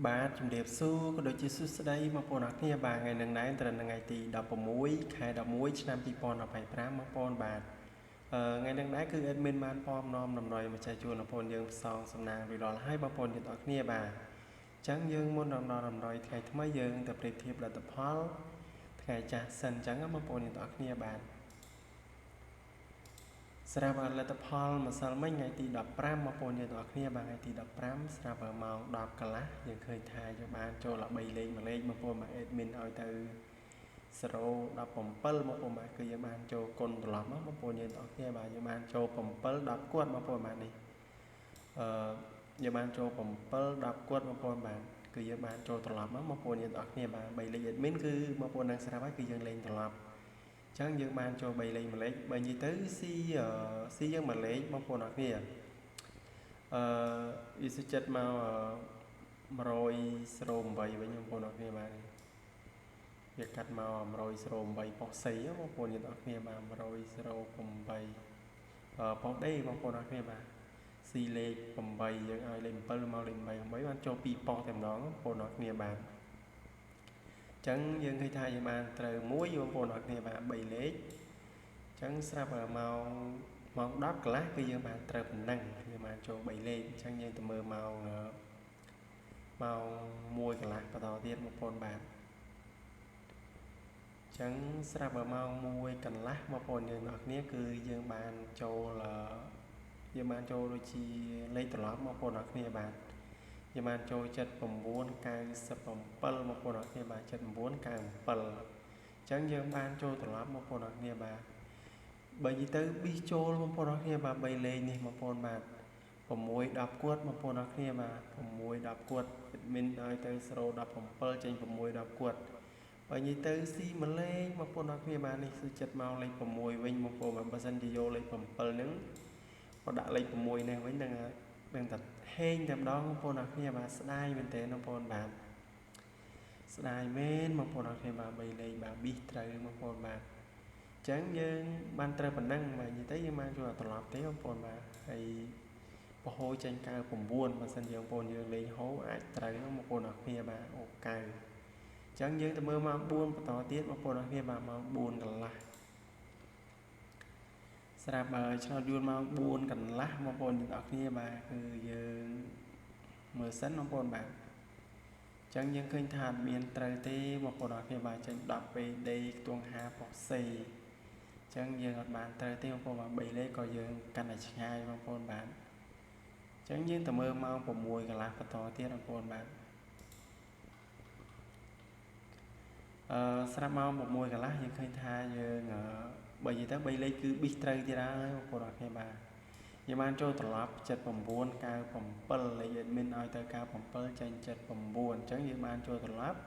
បាទជំរាបសួរក៏ដូចជាសួស្តីបងប្អូនអរគ្នាបាទថ្ងៃនឹងដែរត្រឹមថ្ងៃទី16ខែ11ឆ្នាំ2025បងប្អូនបាទថ្ងៃនឹងដែរគឺ admin បានពំនាំដំណើរមកចែកជូនបងប្អូនយើងផ្សងសំណាងរួចរាល់ហើយបងប្អូនទាំងអស់គ្នាបាទអញ្ចឹងយើងមុនដំណើរដំណើរថ្ងៃថ្មីយើងទៅប្រៀបធៀបលទ្ធផលថ្ងៃចាស់សិនអញ្ចឹងបងប្អូនទាំងអស់គ្នាបាទស្រាប់លទ្ធផលម្សិលមិញថ្ងៃទី15បងប្អូនយើងទាំងអស់គ្នាបាទថ្ងៃទី15ស្រាប់ម៉ោង10កន្លះយើងឃើញថាយើងបានចូល13លេខមួយលេខបងប្អូនមក admin ឲ្យទៅ017បងប្អូនបាទគឺយើងបានចូលគុណត្រឡប់មកបងប្អូនយើងទាំងអស់គ្នាបាទយើងបានចូល7 10គាត់បងប្អូនបាទនេះយើងបានចូល7 10គាត់បងប្អូនបាទគឺយើងបានចូលត្រឡប់មកបងប្អូនយើងទាំងអស់គ្នាបាទ3លេខ admin គឺបងប្អូននឹងស្រាប់ហើយគឺយើងលេងត្រឡប់ចឹងយើងបានចូល3លេខមួយលេខបើនិយាយទៅស៊ីយើងមួយលេខបងប្អូនអរគ្នាវាសុចិត្តមក100.08វិញបងប្អូនអរគ្នាបាទវាកាត់មក100.08ប៉ុសសីបងប្អូនយើងអរគ្នាបាទ100.08ប៉ុសដេបងប្អូនអរគ្នាបាទស៊ីលេខ8យើងឲ្យលេខ7មកលេខ8បានចូល2ប៉ុសតែម្ដងបងប្អូនអរគ្នាបាទចឹងយើងឃើញថាយើងបានត្រូវមួយបងប្អូនអរគ្នាបាទ3លេខចឹងស្រាប់ម៉ោង10កន្លះគឺយើងបានត្រូវប៉ុណ្ណឹងយើងបានចូល3លេខចឹងយើងទៅមើលម៉ោង1កន្លះបន្តទៀតបងប្អូនបាទចឹងស្រាប់ម៉ោង1កន្លះបងប្អូនយើងអ្នកគ្នាគឺយើងបានចូលដូចជាលេខត្រឡប់បងប្អូនអ្នកគ្នាបាទយើងបានចូល79.97បងប្អូនអរគ្នាបាទ79.97ចឹងយើងបានចូលត្រឡប់បងប្អូនអរគ្នាបាទបើនិយាយទៅប៊ីសចូលបងប្អូនអរគ្នាបាទ3លេខនេះបងប្អូនបាទ6 10គាត់បងប្អូនអរគ្នាបាទ6 10គាត់ admin ឲ្យទៅ017ចេញ6 10គាត់បើនិយាយទៅស៊ីមួយលេខបងប្អូនអរគ្នាបាទនេះគឺចិត្តមកលេខ6វិញបងប្អូនបើសិនជាយកលេខ7ហ្នឹងក៏ដាក់លេខ6នេះវិញនឹងតែហេងតែម្ដងបងប្អូនអរគ្នាបាទស្ដាយមែនតើបងប្អូនបាទស្ដាយមែនបងប្អូនអរគ្នាបាទ3លេខបាទប៊ីសត្រូវបងប្អូនបាទចឹងយើងបានត្រូវប៉ុណ្ណឹងបាទនិយាយទៅយើងបានចូលត្រឡប់ទេបងប្អូនបាទហើយបោះហូរចេញ99បើសិនជាបងប្អូនយើងលេងហូរអាចត្រូវបងប្អូនអរគ្នាបាទអូ9ចឹងយើងទៅមើលម៉ោង4បន្តទៀតបងប្អូនអរគ្នាបាទម៉ោង4កន្លះស្រាប់ឆ្នោតយួនម៉ោង4កន្លះបងប្អូនទាំងអស់គ្នាបាទគឺយើងមើលសិនបងប្អូនបាទចឹងយើងឃើញថាមានត្រូវទេបងប្អូនអរគ្នាបាទចេញ10 PD ខ្ទង់5ប៉ុសសីចឹងយើងអត់បានត្រូវទេបងប្អូនបាទ3លេខក៏យើងកាន់តែឆ្ងាយបងប្អូនបាទចឹងយើងទៅមើលម៉ោង6កន្លះបន្តទៀតបងប្អូនបាទស្រាប់ម៉ោង6កន្លះយើងឃើញថាយើងបើនិយាយទៅ3លេខគឺប៊ីសត្រូវទៀតហើយបងប្អូនអរគ្នាបាទយើងបានចូលត្រឡប់79.97លេខ admin ឲ្យទៅ97ចេញ79អញ្ចឹងយើងបានចូលត្រឡប់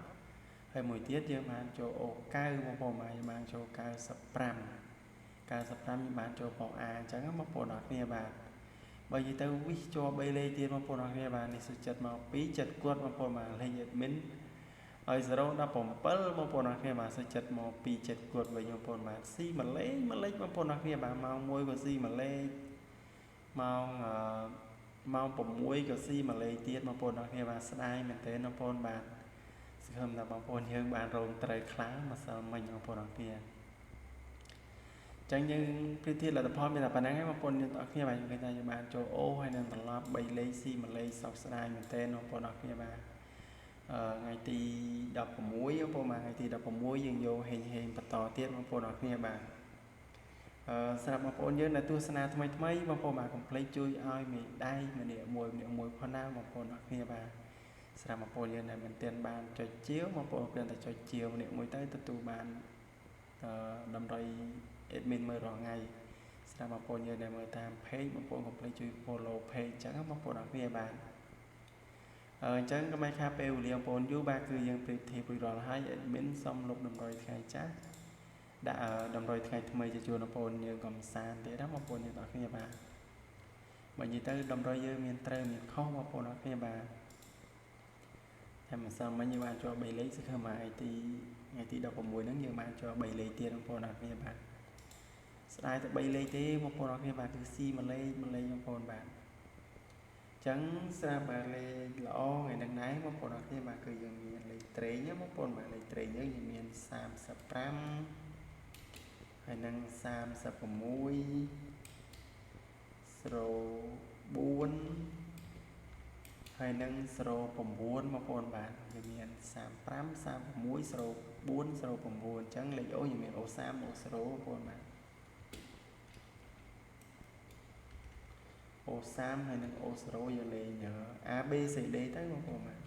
ហើយមួយទៀតយើងបានចូលអូ9បងប្អូនបាទយើងបានចូល95យើងបានចូលប៉ុស A អញ្ចឹងបងប្អូនអរគ្នាបាទបើនិយាយទៅវិសជាប់3លេខទៀតបងប្អូនអរគ្នាបាទនេះសុចិត្តមក2ចិត្តគាត់បងប្អូនបាទលេខ admin ឲ្យ017បងប្អូនអរគ្នាបាទសុចិត្តមក2ចិត្តគាត់វិញបងប្អូនបាទស៊ីមួយលេខបងប្អូនអរគ្នាបាទម៉ោង1ក៏ស៊ីមួយលេខម៉ោង6ក៏ស៊ីមួយលេខទៀតបងប្អូនអរគ្នាបាទស្ដាយមែនទែនបងប្អូនបាទសង្ឃឹមថាបងប្អូនយើងបានរងត្រូវខ្លាំងម្សិលមិញបងប្អូនអរគ្នាចឹងយើងព្រៀបធៀបលទ្ធផលមានតែប៉ុណ្ណឹងឯងបងប្អូនយើងទាំងអស់គ្នាបាទយើងឃើញថាយើងបានចូលអូហើយនឹងត្រឡប់3លេខស៊ីមួយលេខសោកស្ដាយមែនទែនបងប្អូនអរគ្នាបាទថ្ងៃទី16បងប្អូនបាទថ្ងៃទី16យើងយកហេងបន្តទៀតបងប្អូនអរគ្នាបាទសម្រាប់បងប្អូនយើងដែលទស្សនាថ្មីបងប្អូនបាទកុំភ្លេចជួយឲ្យមេដៃម្នាក់មួយផងណាបងប្អូនអរគ្នាបាទសម្រាប់បងប្អូនយើងដែលមិនទាន់បានចុចជាវបងប្អូនគ្រាន់តែចុចជាវម្នាក់មួយទៅទទួលបានតម្រុយ admin មើលរាល់ថ្ងៃសម្រាប់បងប្អូនយើងដែលមើលតាម page បងប្អូនកុំភ្លេចជួយ follow page អញ្ចឹងបងប្អូនអរគ្នាបាទអញ្ចឹងក៏មិនខាពេលវេលាបងប្អូនយូរបាទគឺយើងប្រៀបធៀបរួចរាល់ហើយ admin សុំលុបតម្រុយថ្ងៃចាស់ដាក់តម្រុយថ្ងៃថ្មីជាជួនបងប្អូនយើងកំសាន្តទៀតណាបងប្អូនយើងទាំងគ្នាបាទបើនិយាយទៅតម្រុយយើងមានត្រូវមានខុសបងប្អូនទាំងគ្នាបាទតែម្សិលមិញយើងបានជាប់3លេខសង្ឃឹមថ្ងៃទី16ហ្នឹងយើងបានជាប់3លេខទៀតបងប្អូនទាំងគ្នាបាទស្ដាយតែ3លេខទេបងប្អូនទាំងគ្នាបាទគឺស៊ីមួយលេខបងប្អូនបាទ ចឹងស្រាប់តែលេខល្អថ្ងៃហ្នឹងដែរបងប្អូនអរគ្នាបាទគឺយើងមានលេខត្រេងណាបងប្អូនបាទលេខត្រេងយើងមាន35ហើយនឹង36 04ហើយនឹង09បងប្អូនបាទវាមាន35 36 04 09អញ្ចឹងលេខអូយើងមាន O3 O0 បងប្អូនបាទ O3 ហើយនឹង O0 យើងលេង A B C D ទៅបងប្អូនបាទ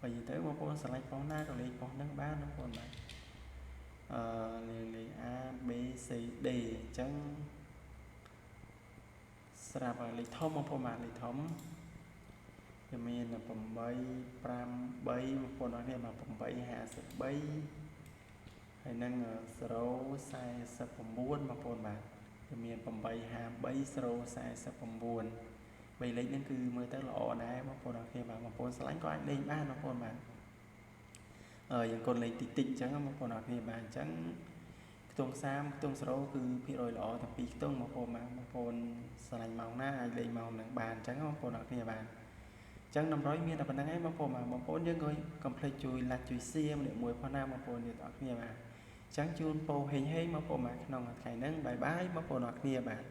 បើនិយាយទៅបងប្អូនឆ្លាញ់ប៉ុណ្ណាក៏លេងប៉ុណ្ណឹងបានបងប្អូនបាទលេខ A B C D អញ្ចឹងស្រាប់លេខធំបងប្អូនបាទលេខធំវាមាន8 5 3បងប្អូនអរគ្នាបាទ8 53ហើយនឹង049បងប្អូនបាទវាមាន8 53 049 3លេខហ្នឹងគឺមើលទៅល្អដែរបងប្អូនអរគ្នាបាទបងប្អូនឆ្លាញ់ក៏អាចលេងបានបងប្អូនបាទយើងកូនលេងតិចតិចអញ្ចឹងបងប្អូនអរគ្នាបាទអញ្ចឹងខ្ទង់30ខ្ទង់0គឺភាគរយល្អតែ2ខ្ទង់បងប្អូនបាទបងប្អូនឆ្លាញ់ម៉ោងណាអាចលេងម៉ោងហ្នឹងបានអញ្ចឹងបងប្អូនអរគ្នាបាទអញ្ចឹងតម្រុយមានតែប៉ុណ្្នឹងឯងបងប្អូនបាទបងប្អូនយើងក៏កុំភ្លេចជួយ like ជួយ share ម្នាក់មួយផងណាបងប្អូនយើងអរគ្នាបាទអញ្ចឹងជូនពរហេងហេងបងប្អូនបាទក្នុងថ្ងៃហ្នឹងបាយបាយបងប្អូនអរគ្នាបាទ